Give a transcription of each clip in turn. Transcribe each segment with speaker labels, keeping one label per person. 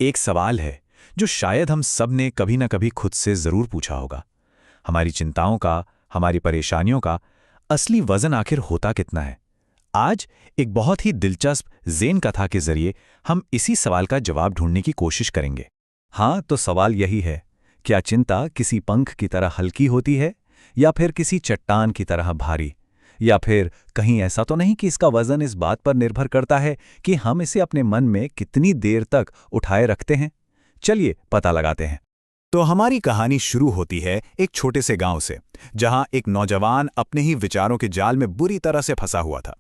Speaker 1: एक सवाल है जो शायद हम सब ने कभी ना कभी खुद से जरूर पूछा होगा। हमारी चिंताओं का, हमारी परेशानियों का असली वजन आखिर होता कितना है? आज एक बहुत ही दिलचस्प ज़ेन कथा के जरिए हम इसी सवाल का जवाब ढूंढने की कोशिश करेंगे। हाँ, तो सवाल यही है, क्या चिंता किसी पंख की तरह हल्की होती है, या फिर किसी चट्टान की तरह भारी? या फिर कहीं ऐसा तो नहीं कि इसका वजन इस बात पर निर्भर करता है कि हम इसे अपने मन में कितनी देर तक उठाए रखते हैं? चलिए पता लगाते हैं। तो हमारी कहानी शुरू होती है एक छोटे से गांव से, जहां एक नौजवान अपने ही विचारों के जाल में बुरी तरह से फंसा हुआ था।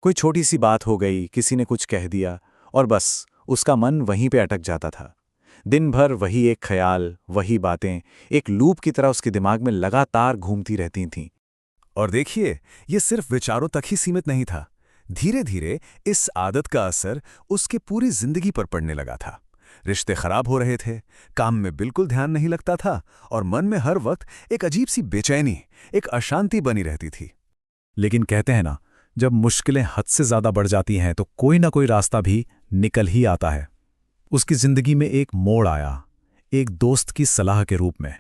Speaker 1: कोई छोटी सी बात हो गई, किसी ने कुछ कह दिया, और बस उसका मन वहीं पे अटक जाता था। दिन भर वही एक ख्याल, वही बातें एक लूप की तरह उसके दिमाग में लगातार घूमती रहती थीं। और देखिए, ये सिर्फ विचारों तक ही सीमित नहीं था। धीरे धीरे इस आदत का असर उसकी पूरी जिंदगी पर पड़ने लगा था। रिश्ते खराब हो रहे थे, काम में बिल्कुल ध्यान नहीं लगता था, और मन में हर वक्त एक अजीब सी बेचैनी, एक अशांति बनी रहती थी। लेकिन कहते हैं ना, जब मुश्किलें हद से ज्यादा बढ़ जाती हैं तो कोई ना कोई रास्ता भी निकल ही आता है। उसकी जिंदगी में एक मोड़ आया, एक दोस्त की सलाह के रूप में।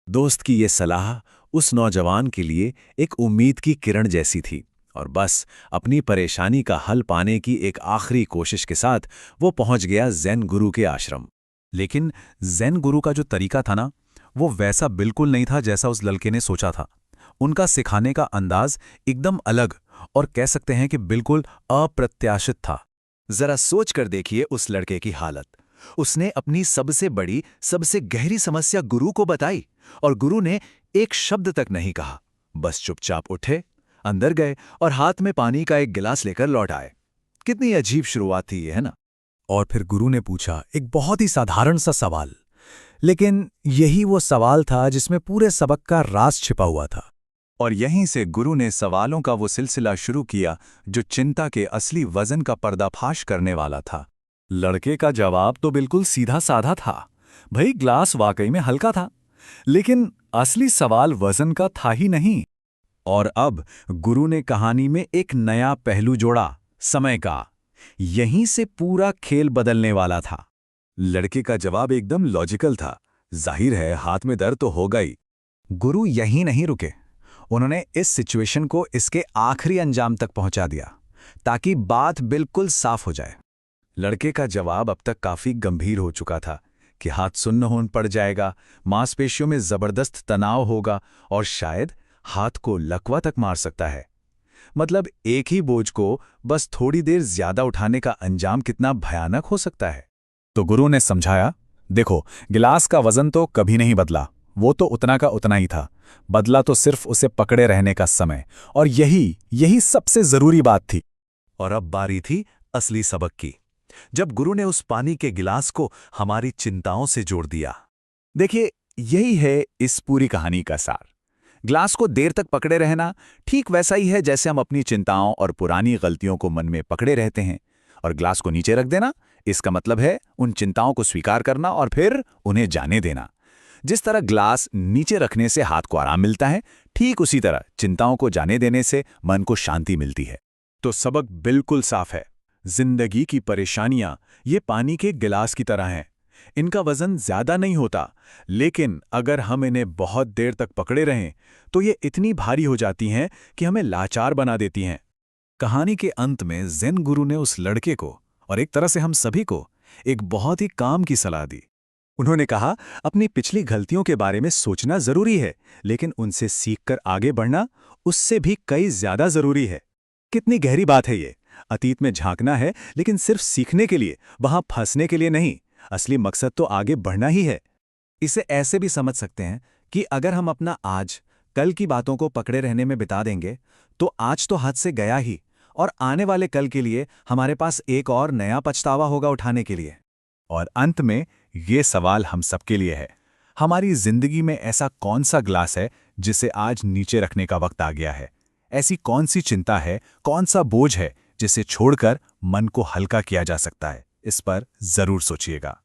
Speaker 1: दोस्त की ये सलाह उस नौजवान के लिए एक उम्मीद की किरण जैसी थी, और बस अपनी परेशानी का हल पाने की एक आखिरी कोशिश के साथ वो पहुंच गया ज़ेन गुरु के आश्रम। लेकिन ज़ेन गुरु का जो तरीका था ना, वो वैसा बिल्कुल नहीं था जैसा उस लड़के ने सोचा था। उनका सिखाने का अंदाज एकदम अलग, और कह सकते हैं कि बिल्कुल अप्रत्याशित था। जरा सोच कर देखिए उस लड़के की हालत। उसने अपनी सबसे बड़ी, सबसे गहरी समस्या गुरु को बताई, और गुरु ने एक शब्द तक नहीं कहा। बस चुपचाप उठे, अंदर गए और हाथ में पानी का एक गिलास लेकर लौट आए। कितनी अजीब शुरुआत थी ये, है ना? और फिर गुरु ने पूछा एक बहुत ही साधारण सा सवाल, लेकिन यही वो सवाल था जिसमें पूरे सबक का राज छिपा हुआ था। और यहीं से गुरु ने सवालों का वो सिलसिला शुरू किया जो चिंता के असली वजन का पर्दाफाश करने वाला था। लड़के का जवाब तो बिल्कुल सीधा साधा था, भाई ग्लास वाकई में हल्का था। लेकिन असली सवाल वजन का था ही नहीं। और अब गुरु ने कहानी में एक नया पहलू जोड़ा, समय का। यहीं से पूरा खेल बदलने वाला था। लड़के का जवाब एकदम लॉजिकल था, जाहिर है हाथ में दर्द तो होगा ही। गुरु यहीं नहीं रुके, उन्होंने इस सिचुएशन को इसके आखिरी अंजाम तक पहुंचा दिया, ताकि बात बिल्कुल साफ हो जाए। लड़के का जवाब अब तक काफी गंभीर हो चुका था कि हाथ सुन्न होन पड़ जाएगा, मांसपेशियों में जबरदस्त तनाव होगा, और शायद हाथ को लकवा तक मार सकता है। मतलब एक ही बोझ को बस थोड़ी देर ज्यादा उठाने का अंजाम कितना भयानक हो सकता है। तो गुरु ने समझाया, देखो, गिलास का वजन तो कभी नहीं बदला, वो तो उतना का उतना ही था। बदला तो सिर्फ उसे पकड़े रहने का समय, और यही सबसे जरूरी बात थी। और अब बारी थी असली सबक की, जब गुरु ने उस पानी के गिलास को हमारी चिंताओं से जोड़ दिया। देखिए, यही है इस पूरी कहानी का सार। ग्लास को देर तक पकड़े रहना ठीक वैसा ही है जैसे हम अपनी चिंताओं और पुरानी गलतियों को मन में पकड़े रहते हैं। और ग्लास को नीचे रख देना, इसका मतलब है उन चिंताओं को स्वीकार करना और फिर उन्हें जाने देना। जिस तरह ग्लास नीचे रखने से हाथ को आराम मिलता है, ठीक उसी तरह चिंताओं को जाने देने से मन को शांति मिलती है। तो सबक बिल्कुल साफ है, जिंदगी की परेशानियां ये पानी के गिलास की तरह हैं। इनका वजन ज्यादा नहीं होता, लेकिन अगर हम इन्हें बहुत देर तक पकड़े रहें तो ये इतनी भारी हो जाती हैं कि हमें लाचार बना देती हैं। कहानी के अंत में ज़ेन गुरु ने उस लड़के को, और एक तरह से हम सभी को, एक बहुत ही काम की सलाह दी। उन्होंने कहा, अपनी पिछली गलतियों के बारे में सोचना जरूरी है, लेकिन उनसे सीखकर आगे बढ़ना उससे भी कई ज्यादा जरूरी है। कितनी गहरी बात है ये। अतीत में झांकना है, लेकिन सिर्फ सीखने के लिए, वहां फंसने के लिए नहीं। असली मकसद तो आगे बढ़ना ही है। इसे ऐसे भी समझ सकते हैं कि अगर हम अपना आज कल की बातों को पकड़े रहने में बिता देंगे तो आज तो हाथ से गया ही, और आने वाले कल के लिए हमारे पास एक और नया पछतावा होगा उठाने के लिए। और अंत में ये सवाल हम सबके लिए है, हमारी जिंदगी में ऐसा कौन सा ग्लास है जिसे आज नीचे रखने का वक्त आ गया है? ऐसी कौन सी चिंता है, कौन सा बोझ है जिसे छोड़कर मन को हल्का किया जा सकता है? इस पर जरूर सोचिएगा।